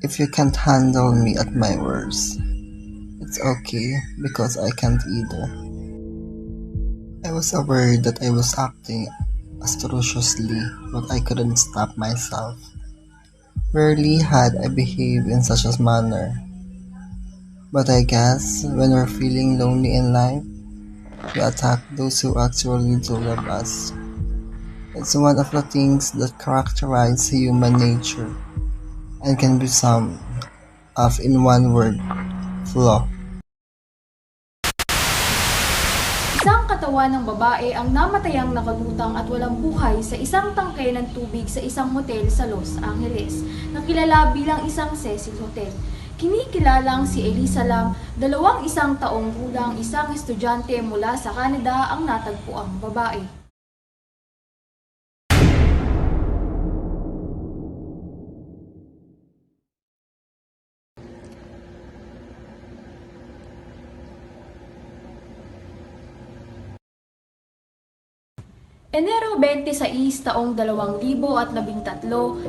If you can't handle me at my worst, it's okay because I can't either. I was aware that I was acting atrociously, but I couldn't stop myself. Rarely had I behaved in such a manner, but I guess when we're feeling lonely in life, we attack those who actually do love us. It's one of the things that characterize human nature and can be summed up in one word: flaw. Isang katawan ng babae ang namatayang nakalutang at walang buhay sa isang tangke ng tubig sa isang hotel sa Los Angeles, na kilala bilang isang Cecil Hotel. Kinikilalang si Elisa Lam, 21 taong gulang, isang estudyante mula sa Canada ang natagpuang babae. Enero 26 taong 2013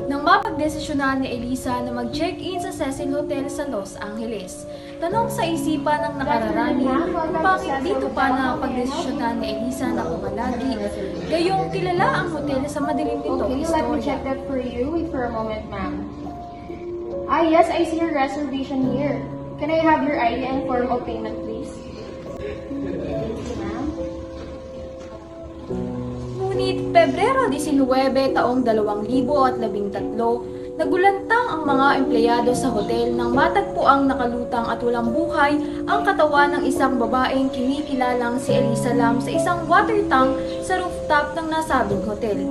nang mapagdesisyonan ni Elisa na mag-check-in sa Cecil Hotel sa Los Angeles. Tanong sa isipan ng nakararami kung bakit dito pa napagdesisyonan ni Elisa na pumalagi, gayong kilala ang hotel sa madilim nitong Okay, let me istorya. check that for you. Wait for a moment, ma'am. Ah, yes, I see your reservation here. Can I have your ID and form of payment, please? Thank you, ma'am. Ngunit Pebrero 19 taong 2013, nagulantang ang mga empleyado sa hotel nang matagpuang nakalutang at walang buhay ang katawan ng isang babaeng kinikilalang si Elisa Lam sa isang water tank sa rooftop ng nasabing hotel.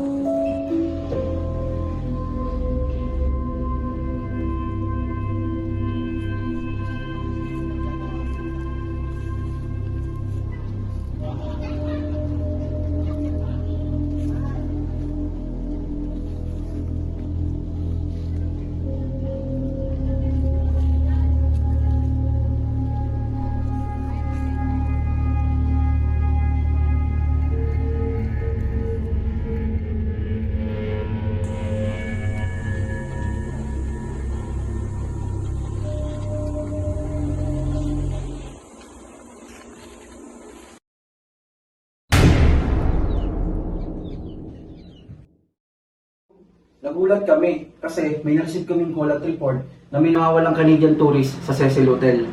Nagulat kami kasi may na-receive kaming call at report na may nawawalang Canadian tourist sa Cecil Hotel.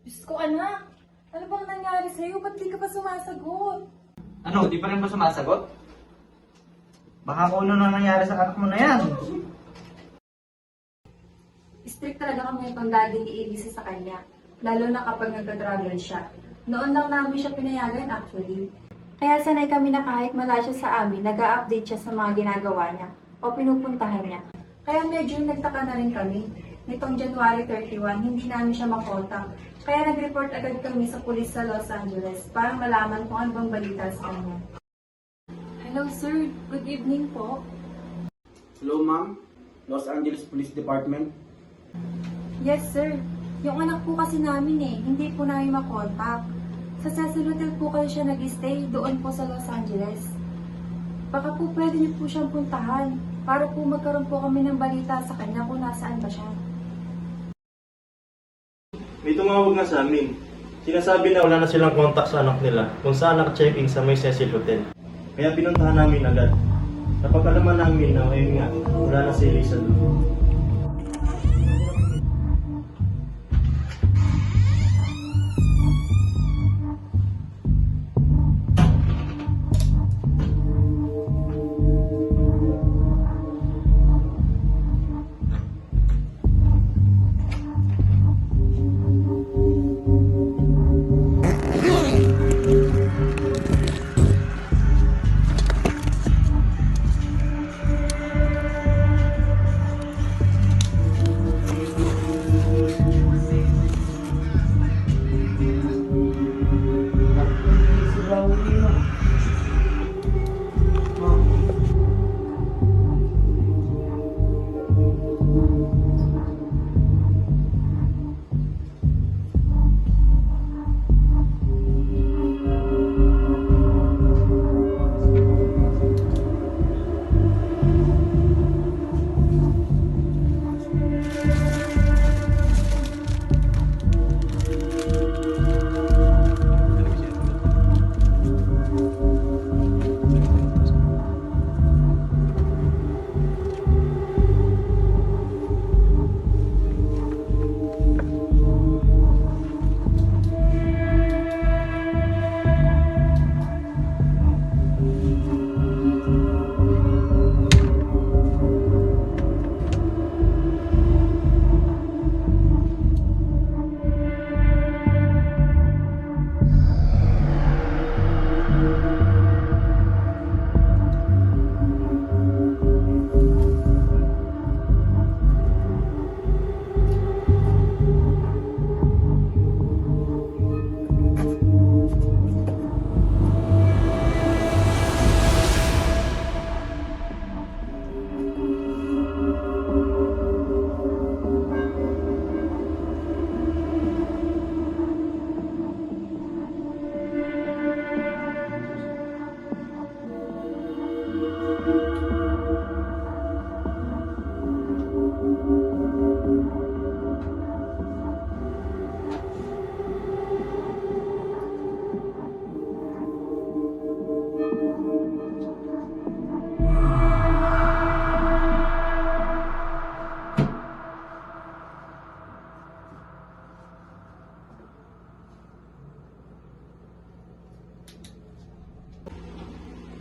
Diyos ko, anak. Ano bang nangyari sa'yo? Ba't di ka pa sumasagot? Ano, di pa rin ba sumasagot? Baka kung ano na nangyari sa anak mo na yan. Strict talaga kami itong daddy ni Elisa sa kanya. Lalo na kapag nagka-travel siya. Noon lang namin siya pinayagan actually. Kaya sanay kami na kahit mala siya sa amin, nag-a-update siya sa mga ginagawa niya o pinupuntahan niya. Kaya medyo nagtaka na rin kami. Nitong January 31, hindi namin siya makontak. Kaya nag-report agad kami sa pulis sa Los Angeles para malaman kung ano bang balita sa kanya. Hello sir, good evening po. Hello ma'am, Los Angeles Police Department. Yes sir, yung anak po kasi namin hindi po namin makontak. Sa Cecil Hotel po kayo siya nag-stay, doon po sa Los Angeles. Baka po pwede niyo po siyang puntahan para po magkaroon po kami ng balita sa kanya kung nasaan ba siya. May tumawag na sa amin. Sinasabi na wala na silang contact sa anak nila kung saan naka-check-in sa may Cecil Hotel. Kaya pinuntahan namin agad. Napag-alaman namin na ngayon nga, wala na si Elisa doon.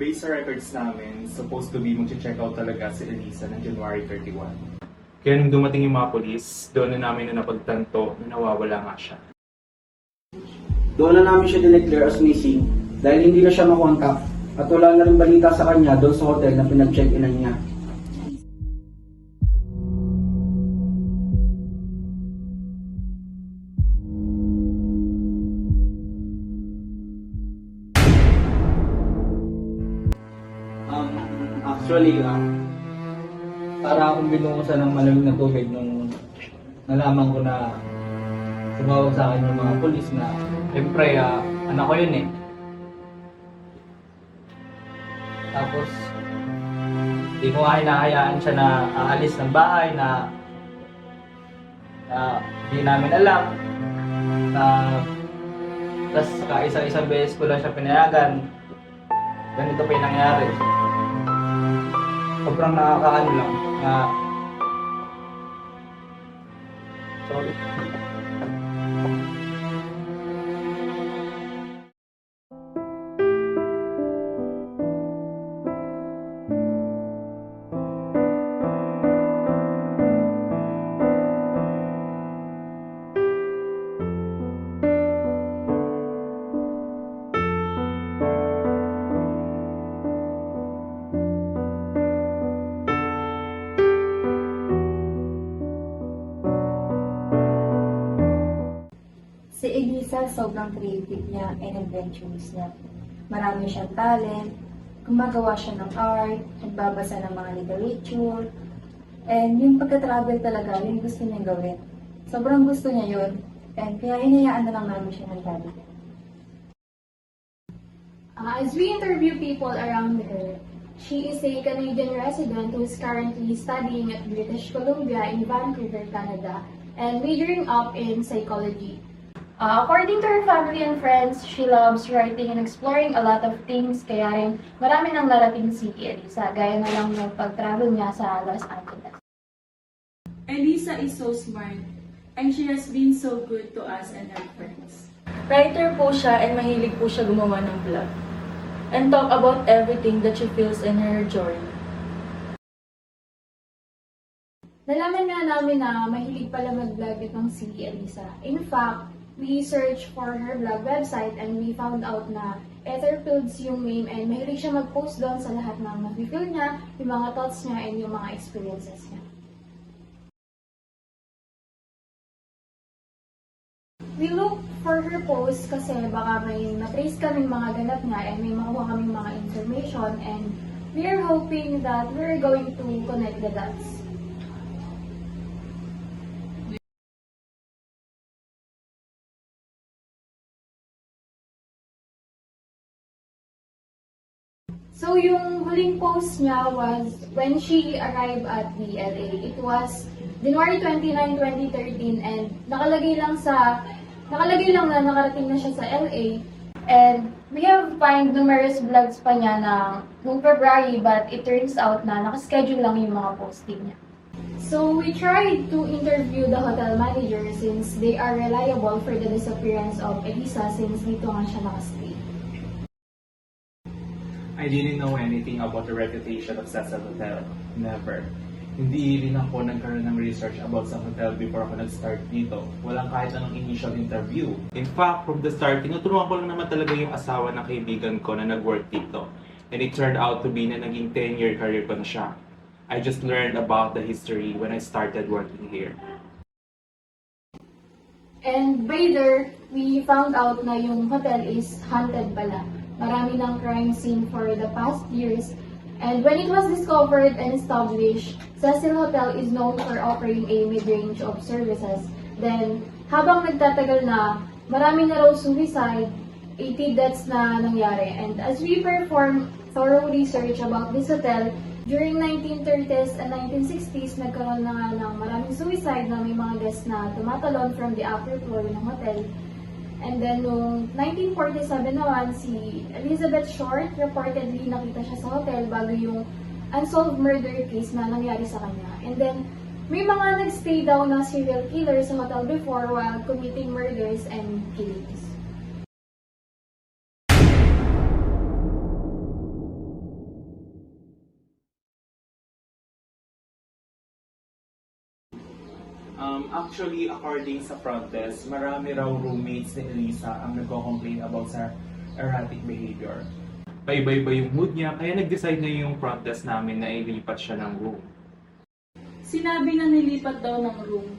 Based sa records namin, supposed to be mag-check out talaga si Elisa ng January 31. Kaya nung dumating yung mga polis, doon na namin na napagtanto na nawawala nga siya. Doon na namin siya dineclare as missing dahil hindi na siya makontak at wala na rin balita sa kanya doon sa hotel na pinag-check-inan niya. Actually, para akong binungusan ng malamig na tubig nung nalaman ko na sumawag sa akin yung mga polis na siyempre, anak ko yun eh. Tapos, di ko nga hinahayaan siya na aalis ng bahay na di namin alam na tapos kaisa-isang beses ko lang siya pinayagan. Ganito pa yung nangyari. Sobrang nakakaano lang na sorry. Si Elisa, sobrang creative niya and adventurous niya. Marami siyang talent, gumagawa siya ng art, nagbabasa ng mga literature, and yung pagka-travel talaga, yung gusto niya gawin. Sobrang gusto niya yun, and kaya hinayaan na lang namin siya ng daddy. As we interview people around her, she is a Canadian resident who is currently studying at British Columbia in Vancouver, Canada, and majoring up in psychology. According to her family and friends, she loves writing and exploring a lot of things, kaya rin marami nang narating si Elisa, gaya na lang ng pag-travel niya sa Los Angeles. Elisa is so smart, and she has been so good to us and our friends. Writer po siya and mahilig po siya gumawa ng vlog. And talk about everything that she feels in her journey. Nalaman nga namin na mahilig pala mag-vlog itong si Elisa. In fact, we searched for her blog website and we found out na Etherfields yung name and mahilig siya mag-post doon sa lahat ng na-feel niya, yung mga thoughts niya, and yung mga experiences niya. we look for her post kasi baka may matrace kaming mga ganap nga and may makuha kaming mga information and we are hoping that we're going to connect the dots. So, yung huling post niya was when she arrived at the LA. It was January 29, 2013 and nakalagay lang na nakarating na siya sa LA. And we have find numerous vlogs pa niya na noong February but it turns out na nakaschedule lang yung mga posting niya. So, we tried to interview the hotel manager since they are reliable for the disappearance of Elisa since dito nga siya nakastay. I didn't know anything about the reputation of Cecil Hotel. Never. Hindi rin ako nagkaroon ng research about sa hotel before ako nag-start dito. Walang kahit anong initial interview. In fact, from the start, tinuturuan ko lang naman talaga yung asawa ng kaibigan ko na nag-work dito. And it turned out to be na naging 10-year career ko na siya. I just learned about the history when I started working here. And by there, we found out na yung hotel is haunted pala. Marami ng crime scene for the past years. And when it was discovered and established, Cecil Hotel is known for offering a mid-range of services. Then, habang nagtatagal na, marami na raw suicide, 80 deaths na nangyari. And as we perform thorough research about this hotel, during 1930s and 1960s, nagkaroon na nga ng maraming suicide na may mga guests na tumatalon from the upper floor ng hotel. And then, noong 1947 naman, si Elizabeth Short reportedly nakita siya sa hotel bago yung unsolved murder case na nangyari sa kanya. And then, may mga nagstay daw na serial killers sa hotel before while committing murders and killings. Actually, according sa front desk, marami raw roommates ni Elisa ang nagko-complain about sa erratic behavior. Paiba-iba yung mood niya, kaya nag-decide na yung front desk namin na ilipat siya ng room. Sinabi na nilipat daw ng room.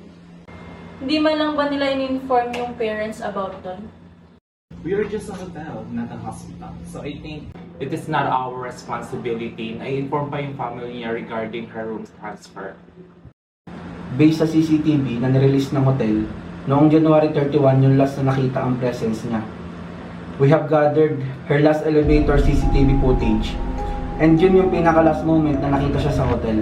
Hindi man lang ba nila in-inform yung parents about doon? We are just a hotel, not a hospital. So I think it is not our responsibility na i-inform pa yung family niya regarding her room transfer. Based sa CCTV na nirelease ng hotel, noong January 31 yung last na nakita ang presence niya. We have gathered her last elevator CCTV footage and yun yung pinaka last moment na nakita siya sa hotel.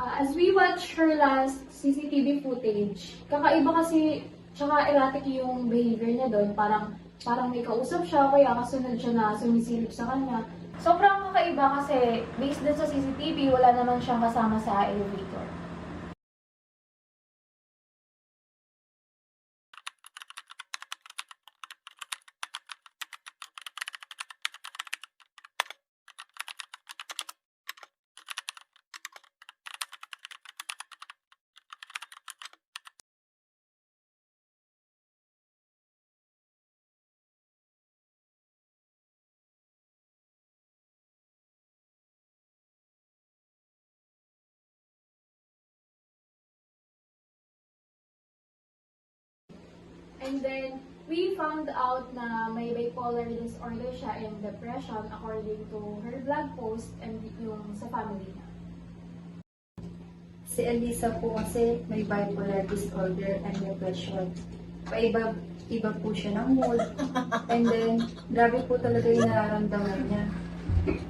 As we watch her last CCTV footage, kakaiba kasi, tsaka erratic yung behavior niya doon. Parang may kausap siya, kaya kasunod siya na sumisilip sa kanya. Sobrang kakaiba kasi based din sa CCTV, wala naman siyang kasama sa elevator. And then, we found out na may bipolar disorder siya and depression according to her blog post and yung sa family niya. Si Elisa po kasi may bipolar disorder and depression. Iba po siya ng mood. And then, grabe po talaga yung nararamdaman niya.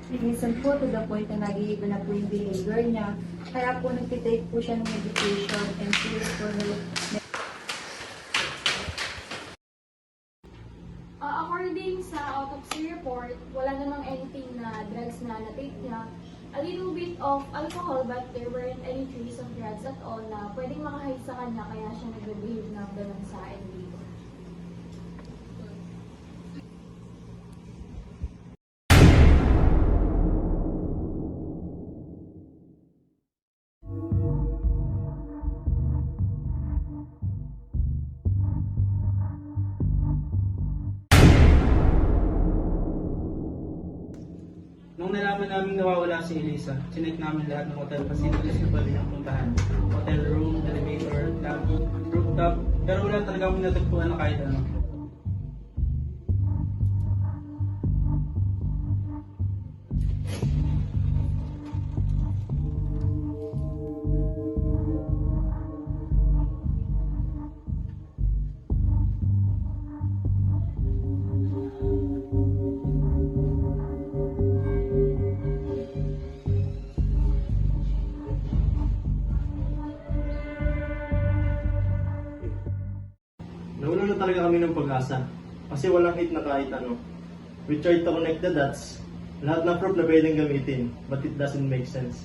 Minsan po to the point na nag-iiba na po yung behavior niya. Kaya po nagtitake po siya ng medication and pills for her. According sa autopsy report, wala namang anything na drugs na na-take niya. A little bit of alcohol but there weren't any trace of drugs at all na pwedeng makahide sa kanya kaya siya nag-behave ng ganun sa elevator. Nung nalaman namin nawawala si Elisa, sinek namin lahat ng hotel facilities na pwede niyang puntahan. Hotel room, elevator, lobby, rooftop, pero wala talaga kami natagpuan na kahit ano. Nawalan na talaga kami ng pag-asa. Kasi walang hit na kahit ano. We tried to connect the dots. Lahat ng proof na pwedeng gamitin, but it doesn't make sense.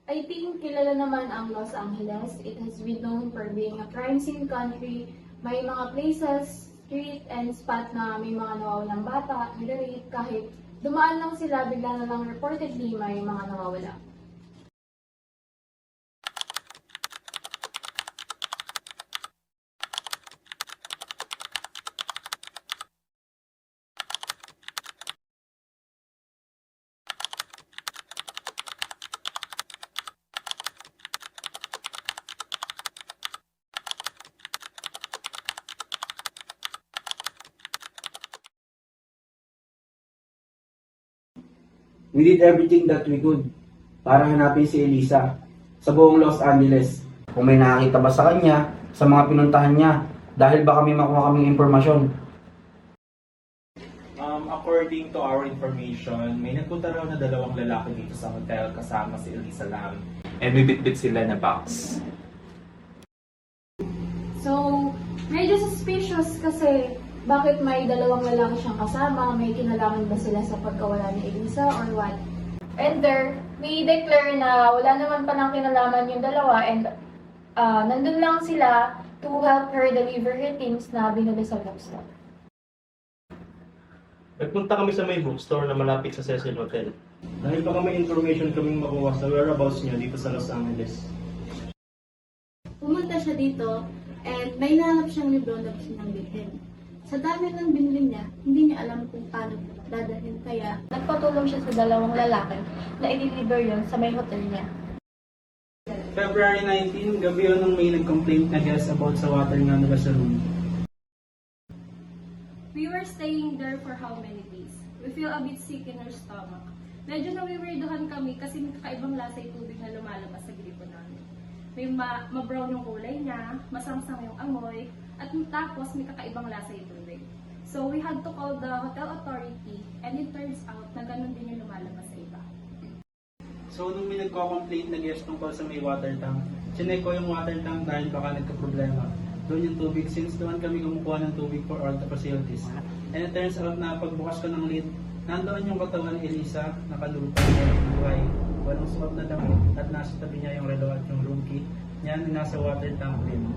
I think kilala naman ang Los Angeles. It has been known for being a crime scene country. May mga places, street, and spot na may mga nawawalang bata, nire-rape, kahit dumaan lang sila, bigla na lang reportedly may mga nawawala. We did everything that we could para hanapin si Elisa sa buong Los Angeles. Kung may nakakita ba sa kanya, sa mga pinuntahan niya, dahil baka may makuha kaming impormasyon. According to our information, may nagpunta raw na 2 lalaki dito sa hotel kasama si Elisa Lam. And may bitbit sila na box. So, medyo suspicious kasi bakit may 2 lalaki siyang kasama, may kinalaman ba sila sa pagkawala ni Elisa or what? And there, we declare na wala naman palang kinalaman yung dalawa and nandun lang sila to help her deliver her things na binili sa bookstore. Nagpunta kami sa may bookstore na malapit sa Cecil Hotel. Dahil baka may information kaming makuha sa whereabouts niya dito sa Los Angeles. Pumunta siya dito and may nahanap siyang libro na gusto niyang bilhin. Sa dami ng binili niya, hindi niya alam kung paano dadalhin kaya Nagpatulong siya sa 2 lalaki na i-deliver yun sa may hotel niya. February 19, gabi yun nung may nag-complaint na guest about sa water nga nila sa room. We were staying there for how many days? We feel a bit sick in our stomach. Medyo nawiwirduhan kami kasi may kakaibang lasa yung tubig na lumalabas sa gripo namin. May ma-brown yung kulay niya, masamsam yung amoy, at tapos may kakaibang lasa yung tubig. So we had to call the hotel authority and it turns out na ganun din yung lumalabas sa iba. So nung may nagko-complaint na guest tungkol sa may water tank, chinek ko yung water tank dahil baka nagka-problema. Doon yung tubig since doon kami kumukuha ng tubig for all the facilities. And it turns out na pagbukas ko ng lid, nandoon yung katawan ni Elisa, nakalutang, walang buhay, walang suot na damit, at nasa tabi niya yung relo at yung room key. Yan, nasa water tank din.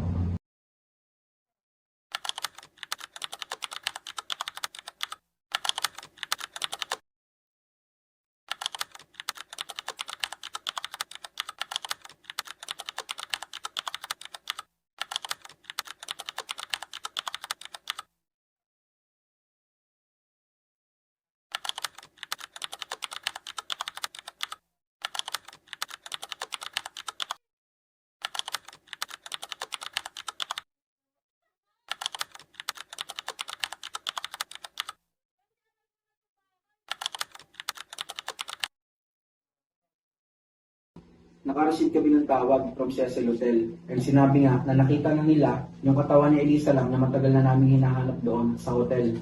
naka-receive kami ng tawag from Cecil Hotel. And sinabi nga na nakita na nila yung katawan ni Elisa lang na matagal na namin hinahanap doon sa hotel.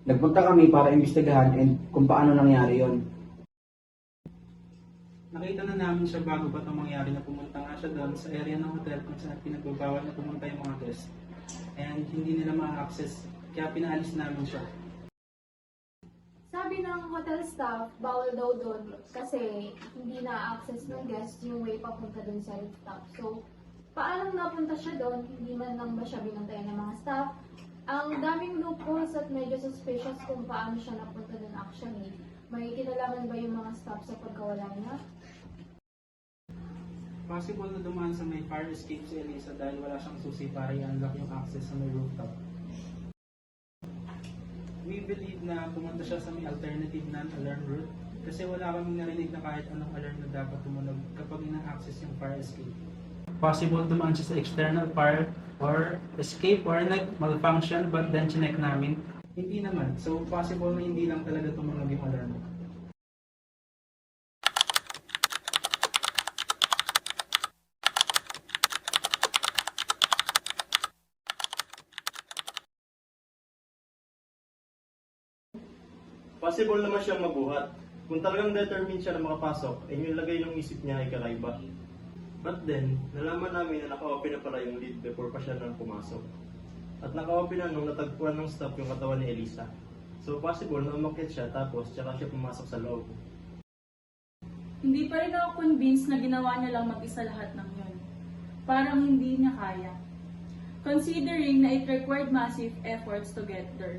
Nagpunta kami para imbestigahan and kung paano nangyari yon. Nakita na namin siya bago pa itong mangyari na pumunta nga siya doon sa area ng hotel kung saan pinagbabawal na pumunta yung mga guests. And hindi nila ma-access, kaya pinaalis namin siya. Sabi ng hotel staff, bawal daw doon kasi hindi na-access ng guest yung way papunta doon sa rooftop. So, paano napunta siya doon? Hindi man lang ba siya binantayan ng mga staff? Ang daming loopholes at medyo suspicious kung paano siya napunta doon actually. May kinalaman ba yung mga staff sa pagkawala niya? Possible na dumaan sa may fire escape si Elisa dahil wala siyang susi para i-unlock yung access sa may rooftop. We believe na pumunta siya sa may alternative non-alarm route kasi wala kaming narinig na kahit anong alarm na dapat tumunog kapag ina-access yung fire escape. Possible dumaan siya sa external fire or escape or malfunction but then chinek namin. Hindi naman. So possible na hindi lang talaga tumunog yung alarm. Possible naman siyang mabuhat. Kung talagang determined siya na makapasok, ay yung lagay ng isip niya ay kakaiba. But then, nalaman namin na naka-open na pala yung lid before pa siya nang pumasok. At naka-open na nung natagpuan ng staff yung katawan ni Elisa. So possible na umakyat siya tapos tsaka siya pumasok sa loob. Hindi pa rin ako convinced na ginawa niya lang mag-isa lahat ng yun. Parang hindi niya kaya. Considering na it required massive efforts to get there.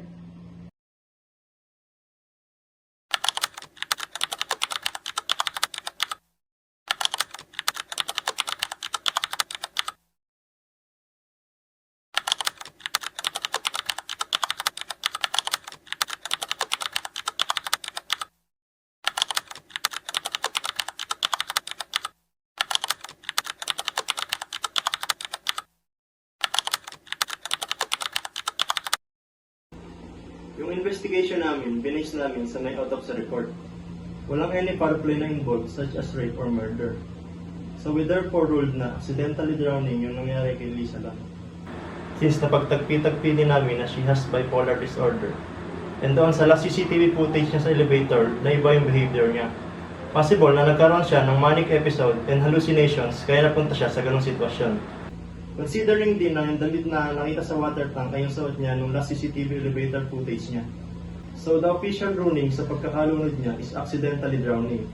Yung investigation namin, binase namin sa may autopsy report. Walang any foul play na involved such as rape or murder. So we therefore ruled na accidentally drowning yung nangyari kay Lisa lang. Since napagtagpi-tagpi din namin na she has bipolar disorder. And doon sa last CCTV footage niya sa elevator, na iba yung behavior niya. Possible na nagkaroon siya ng manic episode and hallucinations kaya napunta siya sa ganong sitwasyon. Considering din na yung damit na nakita sa water tank ay yung suot niya nung last CCTV elevator footage niya. So the official ruling sa pagkakalunod niya is accidentally drowning.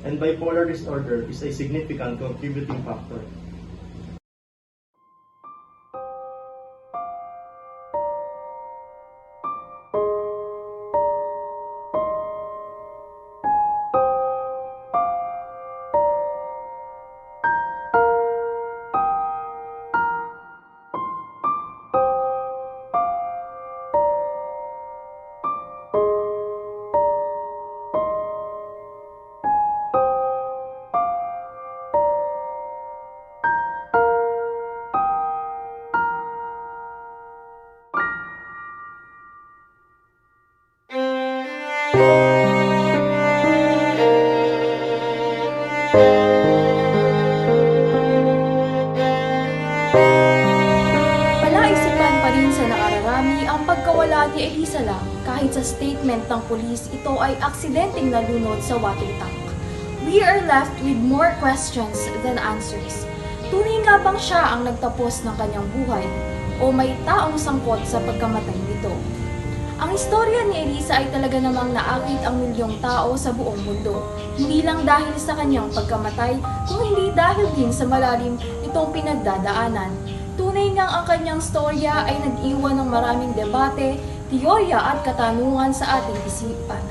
And bipolar disorder is a significant contributing factor. Palaisipan pa rin sa nakararami ang pagkawala ni Elisa lang kahit sa statement ng pulis ito ay aksidenteng nalunod sa water tank. We are left with more questions than answers. Tunay nga bang siya ang nagtapos ng kanyang buhay o may taong sangkot sa pagkamatay nito? Ang istorya ni Elisa ay talaga namang naakit ang milyong tao sa buong mundo. Hindi lang dahil sa kanyang pagkamatay, kung hindi dahil din sa malalim itong pinagdadaanan. Tunay ngang ang kanyang storya ay nag-iwan ng maraming debate, teorya at katanungan sa ating isipan.